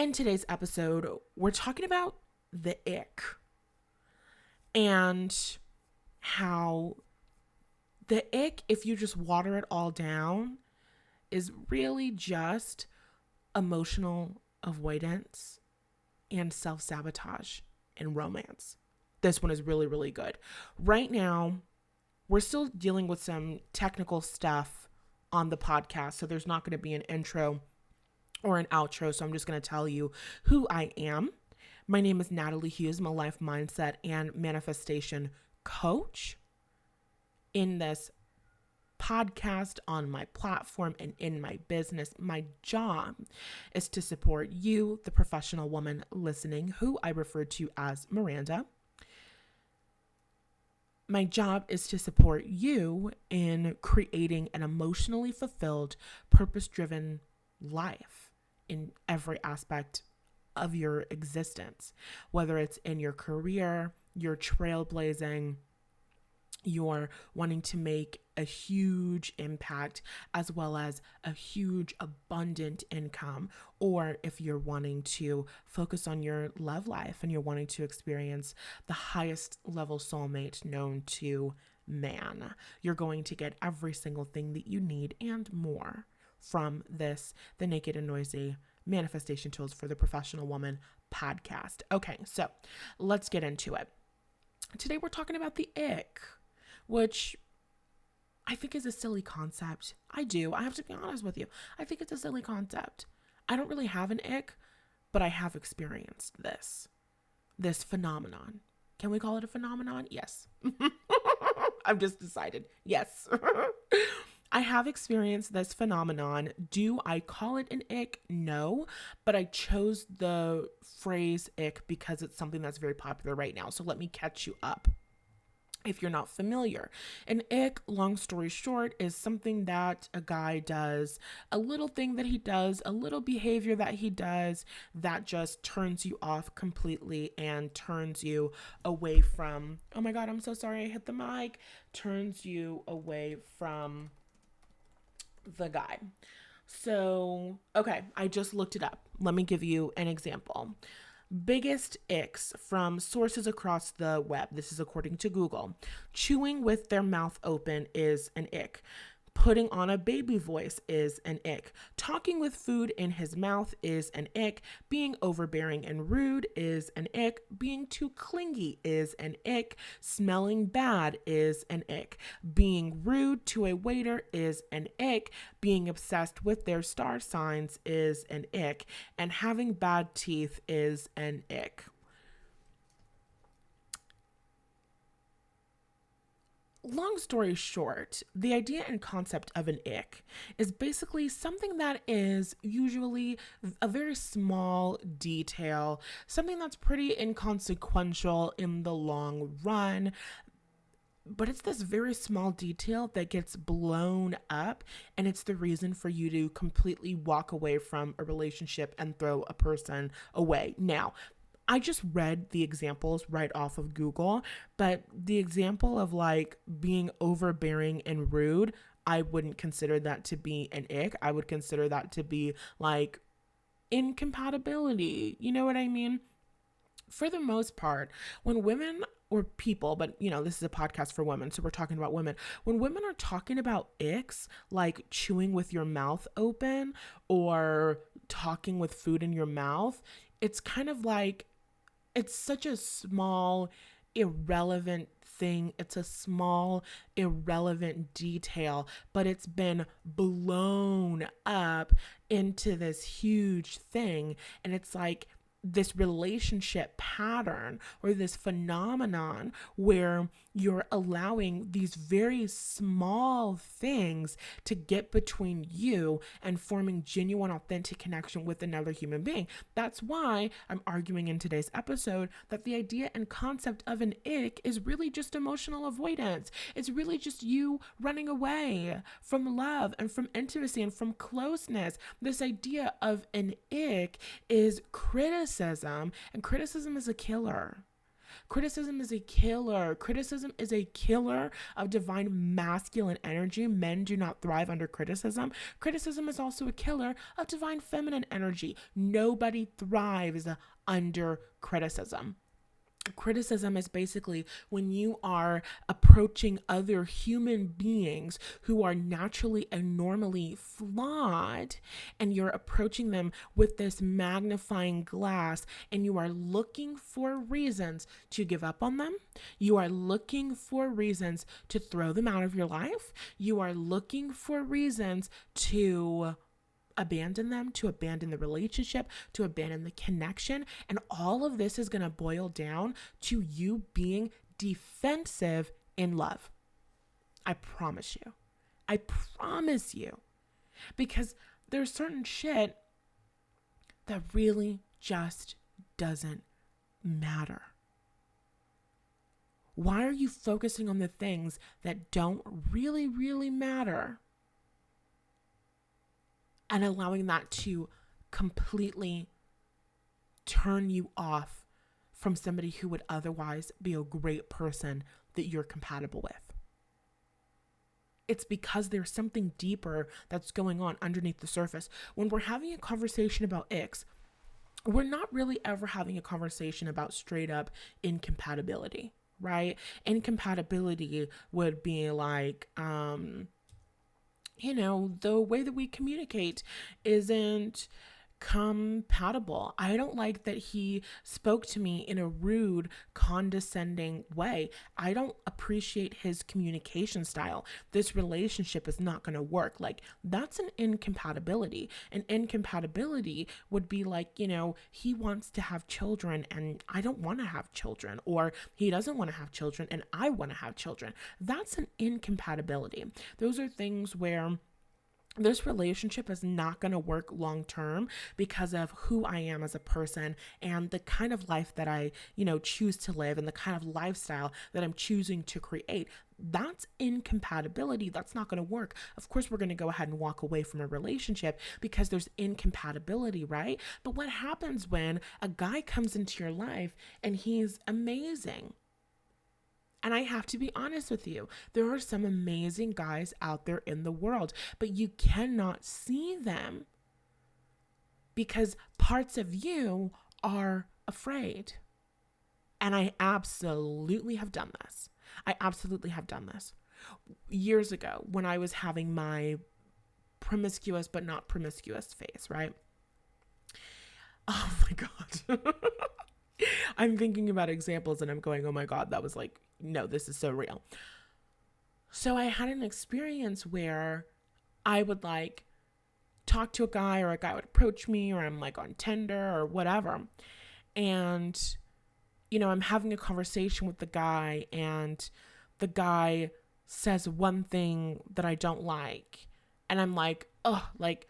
In today's episode, we're talking about the ick and how the ick, if you just water it all down, is really just emotional avoidance and self-sabotage in romance. This one is really, really good. Right now, we're still dealing with some technical stuff on the podcast, so there's not going to be an intro or an outro, so I'm just going to tell you who I am. My name is Natalie Hughes. I'm a life mindset and manifestation coach. In this podcast, on my platform, and in my business, my job is to support you, the professional woman listening, who I refer to as Miranda. My job is to support you in creating an emotionally fulfilled, purpose-driven life in every aspect of your existence, whether it's in your career, your trailblazing, you're wanting to make a huge impact as well as a huge abundant income, or if you're wanting to focus on your love life and you're wanting to experience the highest level soulmate known to man. You're going to get every single thing that you need and more from this, the Naked and Noisy Manifestation Tools for the Professional Woman podcast. Okay, so let's get into it. Today we're talking about the ick, which I think is a silly concept. I have to be honest with you. I think it's a silly concept. I don't really have an ick, but I have experienced this phenomenon. Can we call it a phenomenon? Yes. I've just decided. Yes. I have experienced this phenomenon. Do I call it an ick? No, but I chose the phrase ick because it's something that's very popular right now. So let me catch you up. If you're not familiar, an ick, long story short, is something that a guy does, a little thing that he does, a little behavior that he does that just turns you off completely and turns you away from, oh my God, I'm so sorry, I hit the mic, turns you away from the guy. So, okay, I just looked it up. Let me give you an example. Biggest icks from sources across the web. This is according to Google. Chewing with their mouth open is an ick. Putting on a baby voice is an ick. Talking with food in his mouth is an ick. Being overbearing and rude is an ick. Being too clingy is an ick. Smelling bad is an ick. Being rude to a waiter is an ick. Being obsessed with their star signs is an ick. And having bad teeth is an ick. Long story short, the idea and concept of an ick is basically something that is usually a very small detail, something that's pretty inconsequential in the long run, but it's this very small detail that gets blown up, and it's the reason for you to completely walk away from a relationship and throw a person away. Now, I just read the examples right off of Google, but the example of like being overbearing and rude, I wouldn't consider that to be an ick. I would consider that to be like incompatibility. You know what I mean? For the most part, when women or people, but this is a podcast for women, so we're talking about women. When women are talking about icks, like chewing with your mouth open or talking with food in your mouth, it's kind of like, it's such a small, irrelevant thing. It's a small, irrelevant detail, but it's been blown up into this huge thing. And it's like this relationship pattern or this phenomenon where you're allowing these very small things to get between you and forming genuine, authentic connection with another human being. That's why I'm arguing in today's episode that the idea and concept of an ick is really just emotional avoidance. It's really just you running away from love and from intimacy and from closeness. This idea of an ick is criticism, and criticism is a killer. Criticism is a killer. Criticism is a killer of divine masculine energy. Men do not thrive under criticism. Criticism is also a killer of divine feminine energy. Nobody thrives under criticism. Criticism is basically when you are approaching other human beings who are naturally and normally flawed, and you're approaching them with this magnifying glass, and you are looking for reasons to give up on them. You are looking for reasons to throw them out of your life. You are looking for reasons to abandon them, to abandon the relationship, to abandon the connection. And all of this is going to boil down to you being defensive in love. I promise you. I promise you. Because there's certain shit that really just doesn't matter. Why are you focusing on the things that don't really, really matter? And allowing that to completely turn you off from somebody who would otherwise be a great person that you're compatible with. It's because there's something deeper that's going on underneath the surface. When we're having a conversation about X, we're not really ever having a conversation about straight up incompatibility, right? Incompatibility would be like, the way that we communicate isn't compatible. I don't like that he spoke to me in a rude, condescending way. I don't appreciate his communication style. This relationship is not going to work. Like, that's an incompatibility. An incompatibility would be like, he wants to have children and I don't want to have children, or he doesn't want to have children and I want to have children. That's an incompatibility. Those are things where this relationship is not going to work long term because of who I am as a person and the kind of life that I, choose to live and the kind of lifestyle that I'm choosing to create. That's incompatibility. That's not going to work. Of course, we're going to go ahead and walk away from a relationship because there's incompatibility, right? But what happens when a guy comes into your life and he's amazing? And I have to be honest with you, there are some amazing guys out there in the world, but you cannot see them because parts of you are afraid. And I absolutely have done this. Years ago, when I was having my promiscuous but not promiscuous phase, right? Oh my God. I'm thinking about examples and I'm going, oh my God, that was like, no, this is so real. So I had an experience where I would like talk to a guy, or a guy would approach me, or I'm like on Tinder or whatever. And, I'm having a conversation with the guy and the guy says one thing that I don't like. And I'm like, oh, like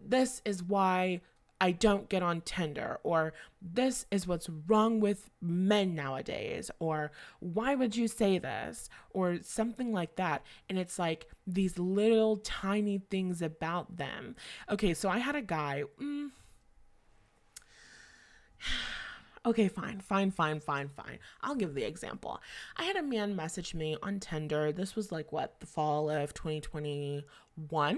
this is why I don't get on Tinder, or this is what's wrong with men nowadays, or why would you say this, or something like that. And it's like these little tiny things about them. Okay, so I had a guy. Okay, fine. I'll give the example. I had a man message me on Tinder. This was like the fall of 2021.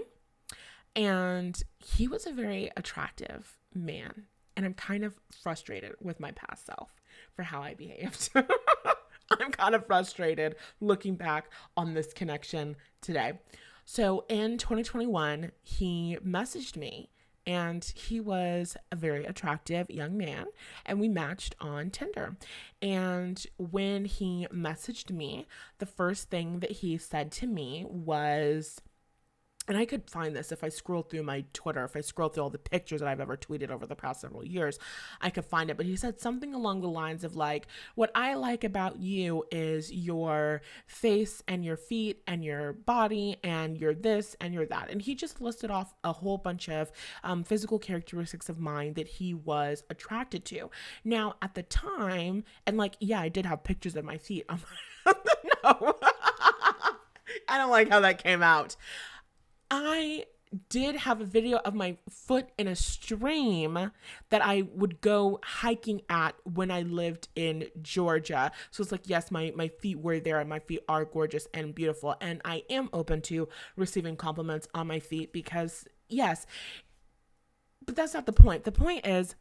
And he was a very attractive man. And I'm kind of frustrated with my past self for how I behaved. I'm kind of frustrated looking back on this connection today. So in 2021, he messaged me, and he was a very attractive young man, and we matched on Tinder. And when he messaged me, the first thing that he said to me was, and I could find this if I scroll through my Twitter, if I scroll through all the pictures that I've ever tweeted over the past several years, I could find it. But he said something along the lines of like, what I like about you is your face and your feet and your body and your this and your that. And he just listed off a whole bunch of physical characteristics of mine that he was attracted to. Now, at the time, and like, yeah, I did have pictures of my feet. No, I don't like how that came out. I did have a video of my foot in a stream that I would go hiking at when I lived in Georgia. So it's like, yes, my feet were there and my feet are gorgeous and beautiful. And I am open to receiving compliments on my feet because, yes, but that's not the point. The point is,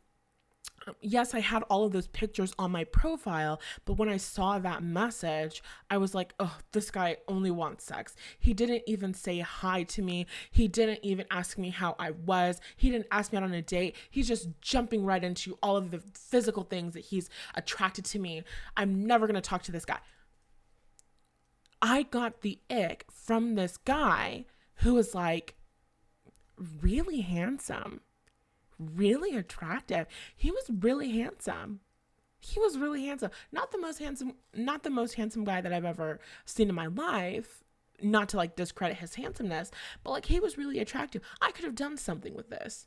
yes, I had all of those pictures on my profile, but when I saw that message, I was like, oh, this guy only wants sex. He didn't even say hi to me. He didn't even ask me how I was. He didn't ask me out on a date. He's just jumping right into all of the physical things that he's attracted to me. I'm never going to talk to this guy. I got the ick from this guy who was like really handsome, really attractive. He was really handsome. He was really handsome. Not the most handsome guy that I've ever seen in my life. Not to like discredit his handsomeness, but like he was really attractive. I could have done something with this,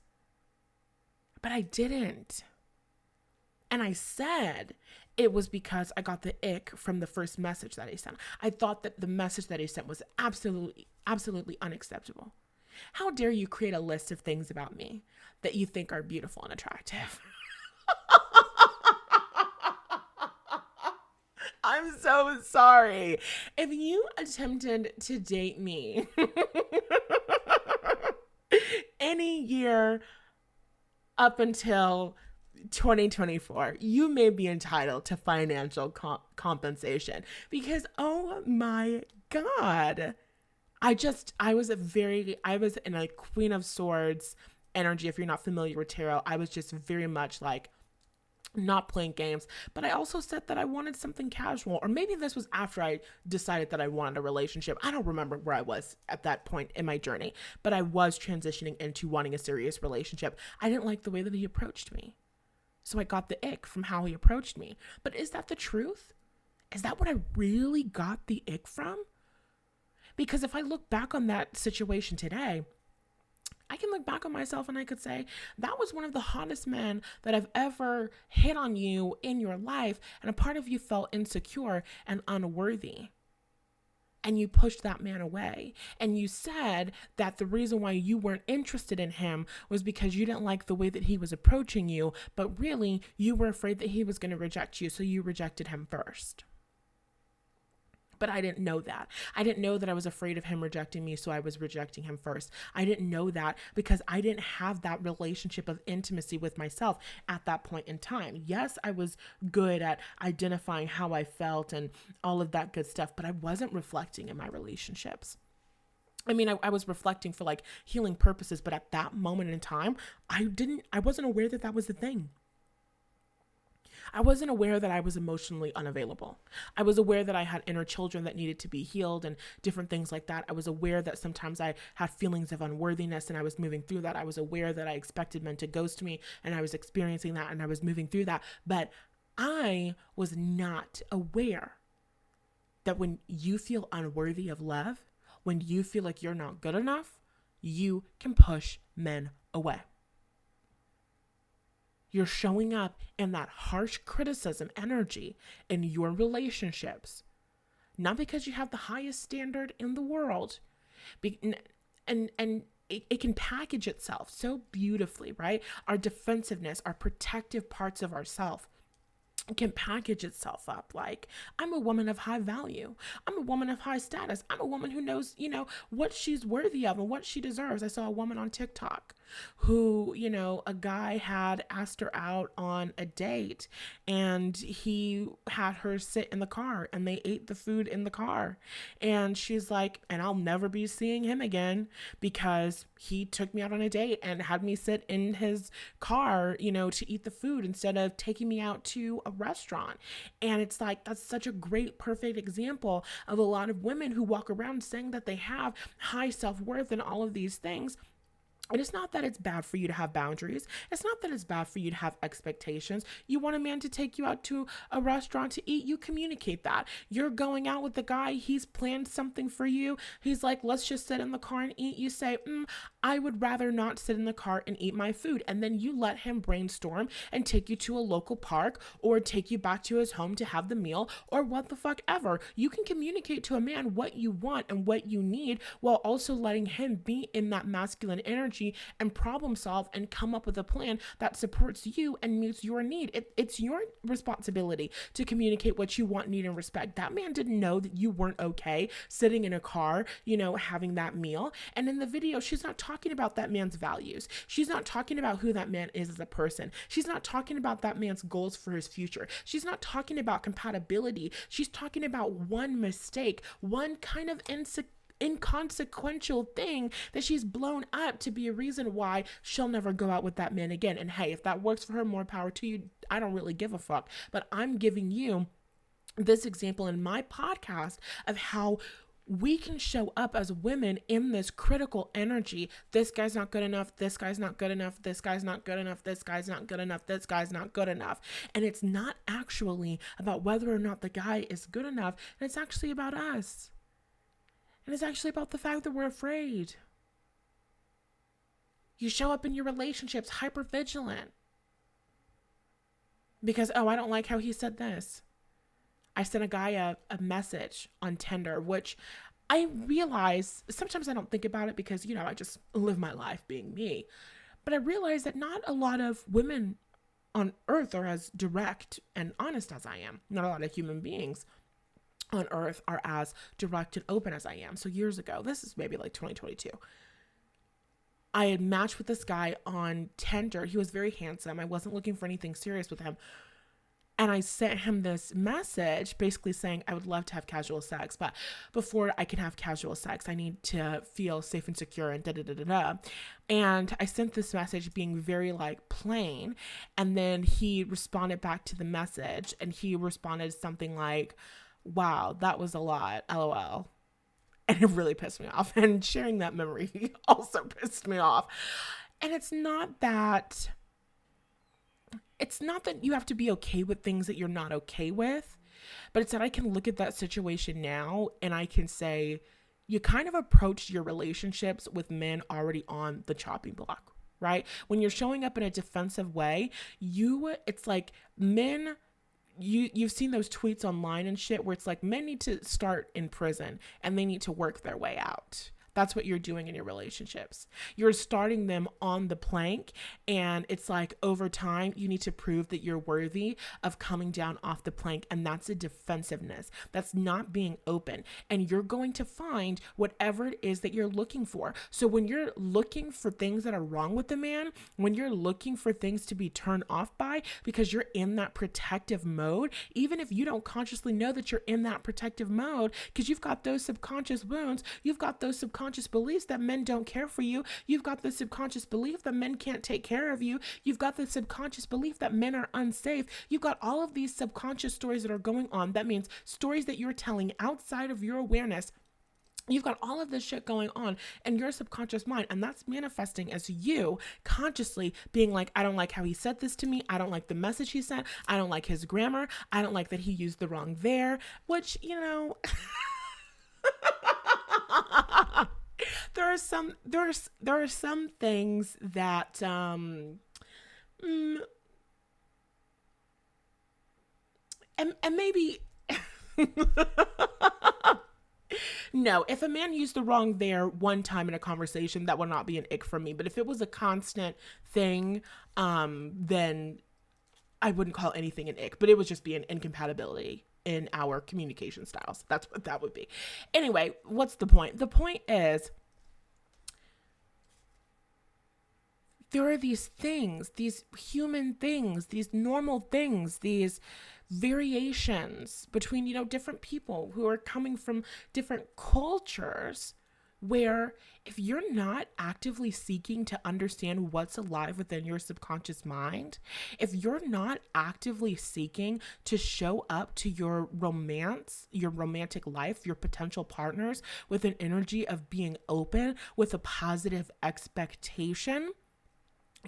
but I didn't. And I said it was because I got the ick from the first message that he sent. I thought that the message that he sent was absolutely unacceptable. How dare you create a list of things about me that you think are beautiful and attractive? I'm so sorry. If you attempted to date me any year up until 2024, you may be entitled to financial compensation because, oh my God, I was in a Queen of Swords energy. If you're not familiar with tarot, I was just very much like not playing games, but I also said that I wanted something casual, or maybe this was after I decided that I wanted a relationship. I don't remember where I was at that point in my journey, but I was transitioning into wanting a serious relationship. I didn't like the way that he approached me. So I got the ick from how he approached me. But is that the truth? Is that what I really got the ick from? Because if I look back on that situation today, I can look back on myself and I could say, that was one of the hottest men that I've ever hit on you in your life. And a part of you felt insecure and unworthy. And you pushed that man away. And you said that the reason why you weren't interested in him was because you didn't like the way that he was approaching you. But really, you were afraid that he was going to reject you. So you rejected him first. But I didn't know that. I didn't know that I was afraid of him rejecting me, so I was rejecting him first. I didn't know that because I didn't have that relationship of intimacy with myself at that point in time. Yes, I was good at identifying how I felt and all of that good stuff, but I wasn't reflecting in my relationships. I mean, I was reflecting for like healing purposes, but at that moment in time, I wasn't aware that that was the thing. I wasn't aware that I was emotionally unavailable. I was aware that I had inner children that needed to be healed and different things like that. I was aware that sometimes I had feelings of unworthiness and I was moving through that. I was aware that I expected men to ghost me and I was experiencing that and I was moving through that. But I was not aware that when you feel unworthy of love, when you feel like you're not good enough, you can push men away. You're showing up in that harsh criticism energy in your relationships, not because you have the highest standard in the world, and it can package itself so beautifully, right? Our defensiveness, our protective parts of ourselves can package itself up like, I'm a woman of high value. I'm a woman of high status. I'm a woman who knows, what she's worthy of and what she deserves. I saw a woman on TikTok who, a guy had asked her out on a date and he had her sit in the car and they ate the food in the car. And she's like, and I'll never be seeing him again because he took me out on a date and had me sit in his car, to eat the food instead of taking me out to a restaurant. And it's like, that's such a great, perfect example of a lot of women who walk around saying that they have high self-worth and all of these things. And it's not that it's bad for you to have boundaries. It's not that it's bad for you to have expectations. You want a man to take you out to a restaurant to eat, you communicate that. You're going out with the guy, he's planned something for you. He's like, let's just sit in the car and eat. You say, I would rather not sit in the car and eat my food. And then you let him brainstorm and take you to a local park or take you back to his home to have the meal or what the fuck ever. You can communicate to a man what you want and what you need while also letting him be in that masculine energy and problem solve and come up with a plan that supports you and meets your need. It's your responsibility to communicate what you want, need, and respect. That man didn't know that you weren't okay sitting in a car, having that meal. And in the video, she's not talking about that man's values. She's not talking about who that man is as a person. She's not talking about that man's goals for his future. She's not talking about compatibility. She's talking about one mistake, one kind of inconsequential thing that she's blown up to be a reason why she'll never go out with that man again. And hey, if that works for her, more power to you. I don't really give a fuck. But I'm giving you this example in my podcast of how we can show up as women in this critical energy. This guy's not good enough. This guy's not good enough. This guy's not good enough. This guy's not good enough. This guy's not good enough. And it's not actually about whether or not the guy is good enough. And it's actually about us. And it's actually about the fact that we're afraid. You show up in your relationships hyper vigilant because, I don't like how he said this. I sent a guy a message on Tinder, which I realize sometimes I don't think about it because, I just live my life being me. But I realize that not a lot of women on earth are as direct and honest as I am. Not a lot of human beings on earth are as direct and open as I am. So years ago, this is maybe like 2022, I had matched with this guy on Tinder. He was very handsome. I wasn't looking for anything serious with him. And I sent him this message basically saying, I would love to have casual sex, but before I can have casual sex, I need to feel safe and secure and da-da-da-da-da. And I sent this message being very plain. And then he responded back to the message and he responded something like, wow, that was a lot, LOL. And it really pissed me off. And sharing that memory also pissed me off. And it's not that you have to be okay with things that you're not okay with, but it's that I can look at that situation now and I can say, you kind of approached your relationships with men already on the chopping block, right? When you're showing up in a defensive way, it's like men, you've seen those tweets online and shit where it's like men need to start in prison and they need to work their way out. That's what you're doing in your relationships. You're starting them on the plank, and it's like over time, you need to prove that you're worthy of coming down off the plank, and that's a defensiveness. That's not being open, and you're going to find whatever it is that you're looking for. So when you're looking for things that are wrong with the man, when you're looking for things to be turned off by because you're in that protective mode, even if you don't consciously know that you're in that protective mode, because you've got those subconscious wounds, you've got those subconscious beliefs that men don't care for you. You've got the subconscious belief that men can't take care of you. You've got the subconscious belief that men are unsafe. You've got all of these subconscious stories that are going on. That means stories that you're telling outside of your awareness. You've got all of this shit going on in your subconscious mind, and that's manifesting as you consciously being like, I don't like how he said this to me. I don't like the message he sent. I don't like his grammar. I don't like that he used the wrong there, which, there are some things that and maybe no, if a man used the wrong there one time in a conversation, that would not be an ick for me. But if it was a constant thing, then I wouldn't call anything an ick, but it would just be an incompatibility in our communication styles. That's what that would be. Anyway, what's the point? The point is, there are these things, these human things, these normal things, these variations between, different people who are coming from different cultures, where if you're not actively seeking to understand what's alive within your subconscious mind, if you're not actively seeking to show up to your romance, your romantic life, your potential partners with an energy of being open, with a positive expectation,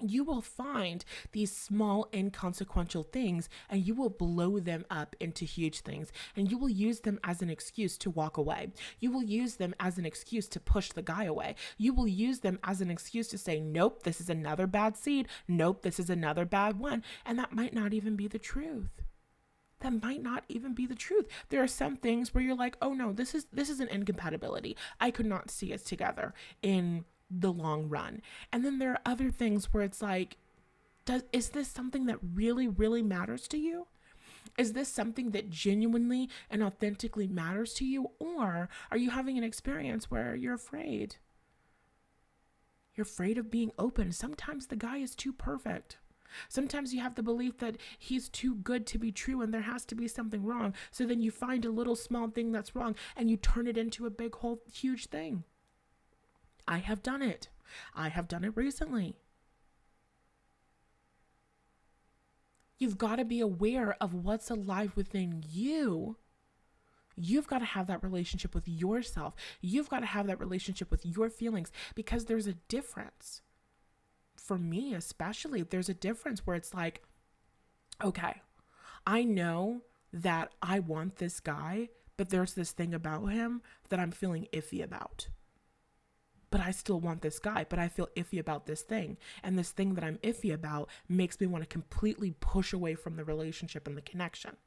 you will find these small inconsequential things and you will blow them up into huge things, and you will use them as an excuse to walk away. You will use them as an excuse to push the guy away. You will use them as an excuse to say, nope, this is another bad seed. Nope, this is another bad one. And that might not even be the truth. That might not even be the truth. There are some things where you're like, oh no, this is an incompatibility. I could not see us together in the long run. And then there are other things where it's like, is this something that really, really matters to you? Is this something that genuinely and authentically matters to you? Or are you having an experience where you're afraid? You're afraid of being open. Sometimes the guy is too perfect. Sometimes you have the belief that he's too good to be true and there has to be something wrong. So then you find a little small thing that's wrong and you turn it into a big, whole, huge thing. I have done it. I have done it recently. You've got to be aware of what's alive within you. You've got to have that relationship with yourself. You've got to have that relationship with your feelings, because there's a difference. For me, especially, there's a difference where it's like, okay, I know that I want this guy, but there's this thing about him that I'm feeling iffy about. But I still want this guy, but I feel iffy about this thing. And this thing that I'm iffy about makes me want to completely push away from the relationship and the connection.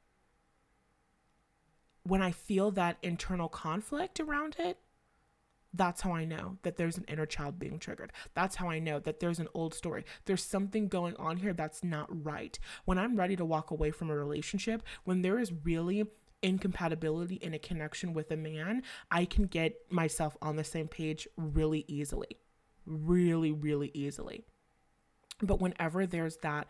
When I feel that internal conflict around it, that's how I know that there's an inner child being triggered. That's how I know that there's an old story. There's something going on here that's not right. When I'm ready to walk away from a relationship, when there is really incompatibility in a connection with a man, I can get myself on the same page really easily. Really, really easily. But whenever there's that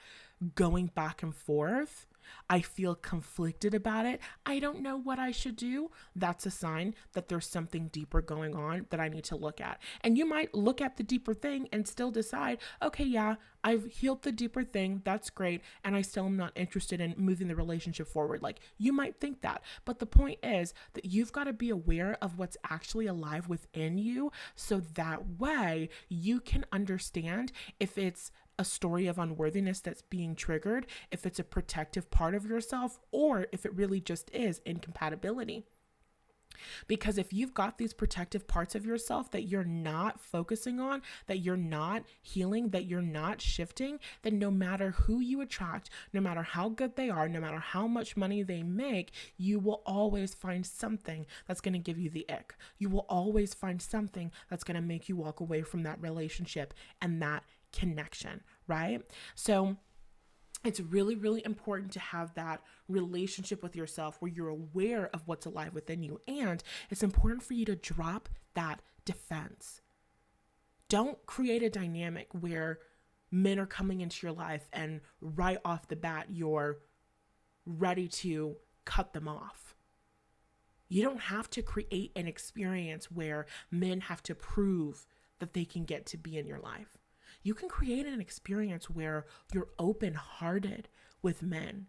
going back and forth, I feel conflicted about it. I don't know what I should do. That's a sign that there's something deeper going on that I need to look at. And you might look at the deeper thing and still decide, okay, yeah, I've healed the deeper thing. That's great. And I still am not interested in moving the relationship forward. Like, you might think that. But the point is that you've got to be aware of what's actually alive within you, so that way you can understand if it's a story of unworthiness that's being triggered, if it's a protective part of yourself, or if it really just is incompatibility. Because if you've got these protective parts of yourself that you're not focusing on, that you're not healing, that you're not shifting, then no matter who you attract, no matter how good they are, no matter how much money they make, you will always find something that's going to give you the ick. You will always find something that's going to make you walk away from that relationship and that connection, right? So it's really, really important to have that relationship with yourself where you're aware of what's alive within you. And it's important for you to drop that defense. Don't create a dynamic where men are coming into your life and right off the bat, you're ready to cut them off. You don't have to create an experience where men have to prove that they can get to be in your life. You can create an experience where you're open-hearted with men,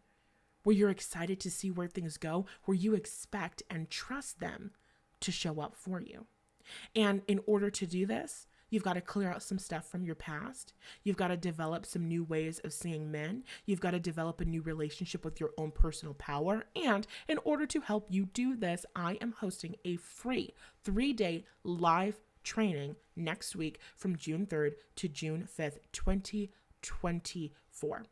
where you're excited to see where things go, where you expect and trust them to show up for you. And in order to do this, you've got to clear out some stuff from your past. You've got to develop some new ways of seeing men. You've got to develop a new relationship with your own personal power. And in order to help you do this, I am hosting a free 3-day live training next week from June 3rd to June 5th, 2024.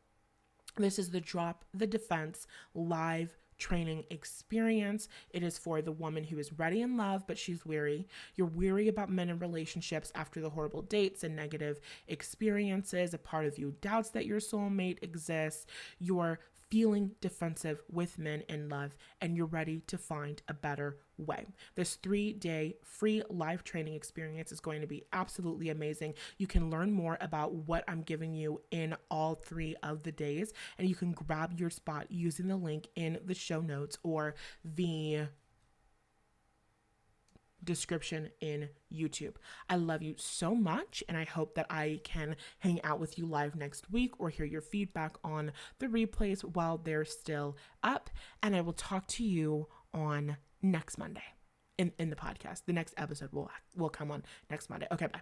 This is the Drop the Defense live training experience. It is for the woman who is ready in love, but she's weary. You're weary about men and relationships after the horrible dates and negative experiences. A part of you doubts that your soulmate exists. You're feeling defensive with men in love, and you're ready to find a better way. This 3-day free live training experience is going to be absolutely amazing. You can learn more about what I'm giving you in all 3 of the days, and you can grab your spot using the link in the show notes or the description in YouTube. I love you so much, and I hope that I can hang out with you live next week or hear your feedback on the replays while they're still up. And I will talk to you on next Monday in the podcast. The next episode will come on next Monday. Okay, bye.